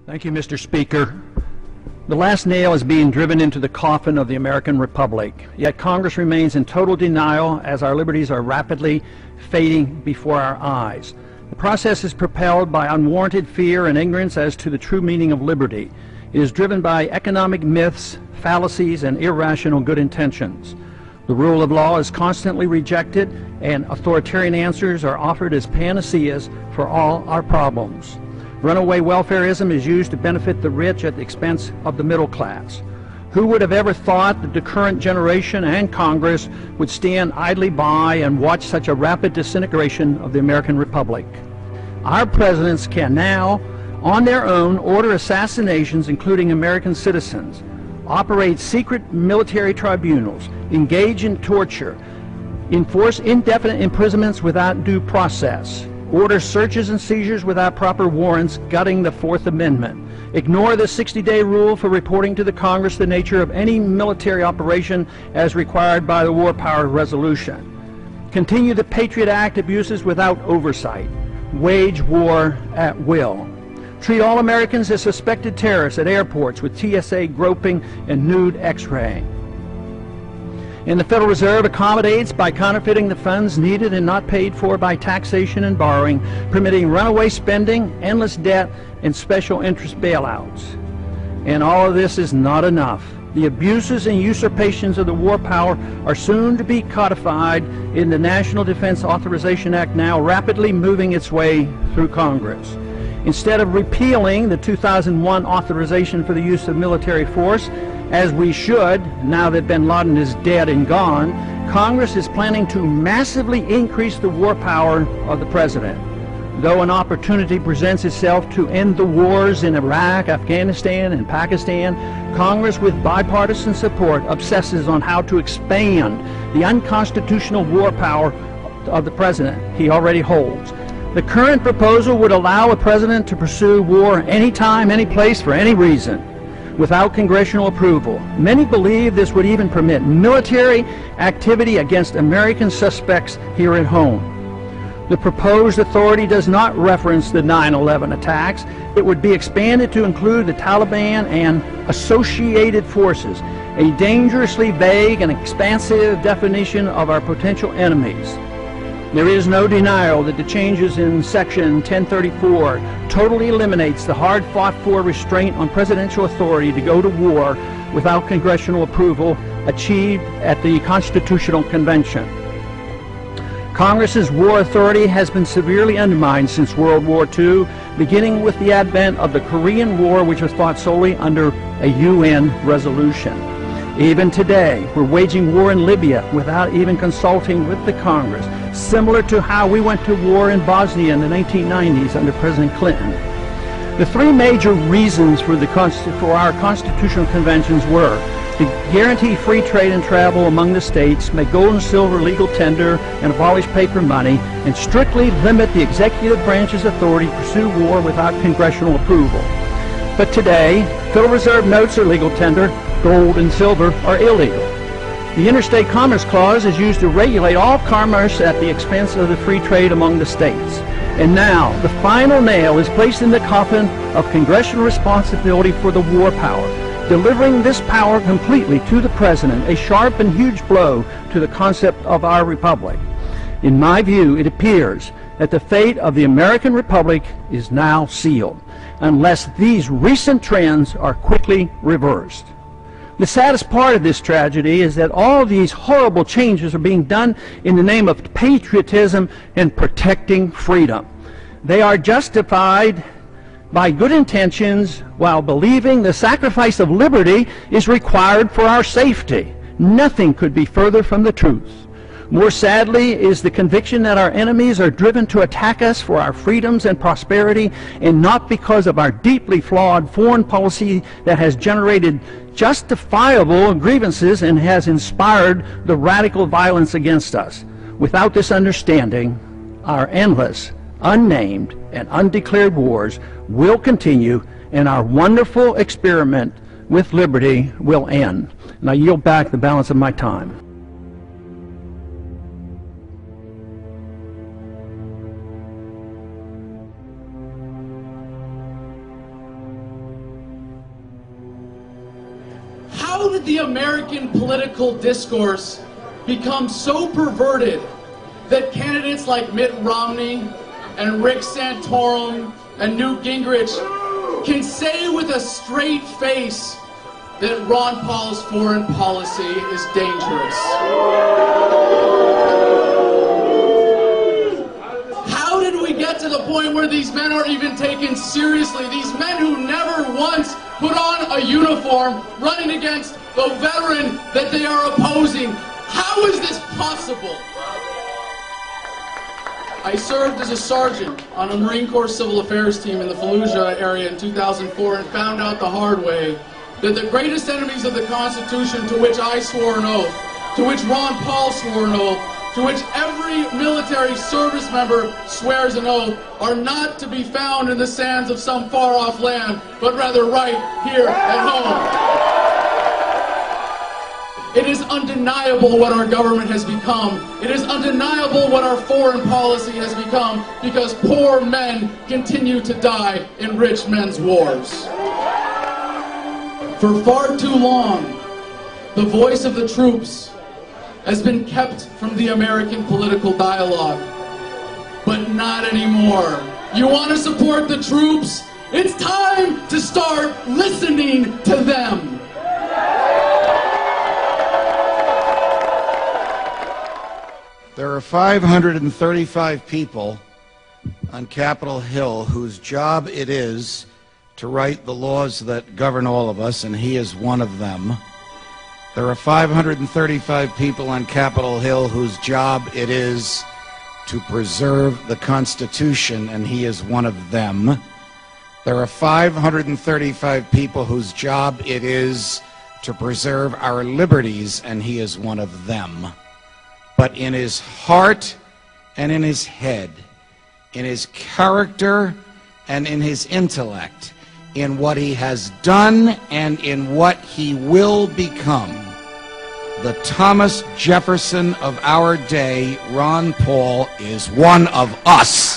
Thank you, Mr. Speaker. The last nail is being driven into the coffin of the American Republic, yet Congress remains in total denial as our liberties are rapidly fading before our eyes. The process is propelled by unwarranted fear and ignorance as to the true meaning of liberty. It is driven by economic myths, fallacies, and irrational good intentions. The rule of law is constantly rejected, and authoritarian answers are offered as panaceas for all our problems. Runaway welfarism is used to benefit the rich at the expense of the middle class. Who would have ever thought that the current generation and Congress would stand idly by and watch such a rapid disintegration of the American Republic? Our presidents can now, on their own, order assassinations, including American citizens, operate secret military tribunals, engage in torture, enforce indefinite imprisonments without due process, order searches and seizures without proper warrants, gutting the Fourth Amendment, ignore the 60-day rule for reporting to the Congress the nature of any military operation as required by the War Powers Resolution, continue the Patriot Act abuses without oversight, wage war at will, treat all Americans as suspected terrorists at airports with TSA groping and nude x-raying. And the Federal Reserve accommodates by counterfeiting the funds needed and not paid for by taxation and borrowing, permitting runaway spending, endless debt, and special interest bailouts. And all of this is not enough. The abuses and usurpations of the war power are soon to be codified in the National Defense Authorization Act, now rapidly moving its way through Congress. Instead of repealing the 2001 authorization for the use of military force, as we should, now that bin Laden is dead and gone, Congress is planning to massively increase the war power of the president. Though an opportunity presents itself to end the wars in Iraq, Afghanistan, and Pakistan, Congress, with bipartisan support, obsesses on how to expand the unconstitutional war power of the president he already holds. The current proposal would allow a president to pursue war anytime, any place, for any reason, without congressional approval. Many believe this would even permit military activity against American suspects here at home. The proposed authority does not reference the 9/11 attacks. It would be expanded to include the Taliban and associated forces, a dangerously vague and expansive definition of our potential enemies. There is no denial that the changes in Section 1034 totally eliminates the hard-fought-for restraint on presidential authority to go to war without congressional approval achieved at the Constitutional Convention. Congress's war authority has been severely undermined since World War II, beginning with the advent of the Korean War, which was fought solely under a UN resolution. Even today, we're waging war in Libya without even consulting with the Congress, similar to how we went to war in Bosnia in the 1990s under President Clinton. The three major reasons for our constitutional conventions were to guarantee free trade and travel among the states, make gold and silver legal tender, and abolish paper money, and strictly limit the executive branch's authority to pursue war without congressional approval. But today, Federal Reserve notes are legal tender, gold and silver are illegal. The Interstate Commerce Clause is used to regulate all commerce at the expense of the free trade among the states. And now, the final nail is placed in the coffin of congressional responsibility for the war power, delivering this power completely to the president, a sharp and huge blow to the concept of our republic. In my view, it appears that the fate of the American Republic is now sealed, unless these recent trends are quickly reversed. The saddest part of this tragedy is that all these horrible changes are being done in the name of patriotism and protecting freedom. They are justified by good intentions while believing the sacrifice of liberty is required for our safety. Nothing could be further from the truth. More sadly is the conviction that our enemies are driven to attack us for our freedoms and prosperity, and not because of our deeply flawed foreign policy that has generated justifiable grievances and has inspired the radical violence against us. Without this understanding, our endless, unnamed, and undeclared wars will continue, and our wonderful experiment with liberty will end. And I yield back the balance of my time. How did the American political discourse become so perverted that candidates like Mitt Romney and Rick Santorum and Newt Gingrich can say with a straight face that Ron Paul's foreign policy is dangerous? How did we get to the point where these men are even taken seriously? These men who never once put on a uniform running against the veteran that they are opposing. How is this possible? I served as a sergeant on a Marine Corps Civil Affairs team in the Fallujah area in 2004 and found out the hard way that the greatest enemies of the Constitution, to which I swore an oath, to which Ron Paul swore an oath, to which every military service member swears an oath, are not to be found in the sands of some far-off land, but rather right here at home. It is undeniable what our government has become. It is undeniable what our foreign policy has become, because poor men continue to die in rich men's wars. For far too long, the voice of the troops has been kept from the American political dialogue. But not anymore. You want to support the troops? It's time to start listening to them. There are 535 people on Capitol Hill whose job it is to write the laws that govern all of us, and he is one of them. There are 535 people on Capitol Hill whose job it is to preserve the Constitution, and he is one of them. There are 535 people whose job it is to preserve our liberties, and he is one of them. But in his heart and in his head, in his character and in his intellect, in what he has done and in what he will become, the Thomas Jefferson of our day, Ron Paul, is one of us.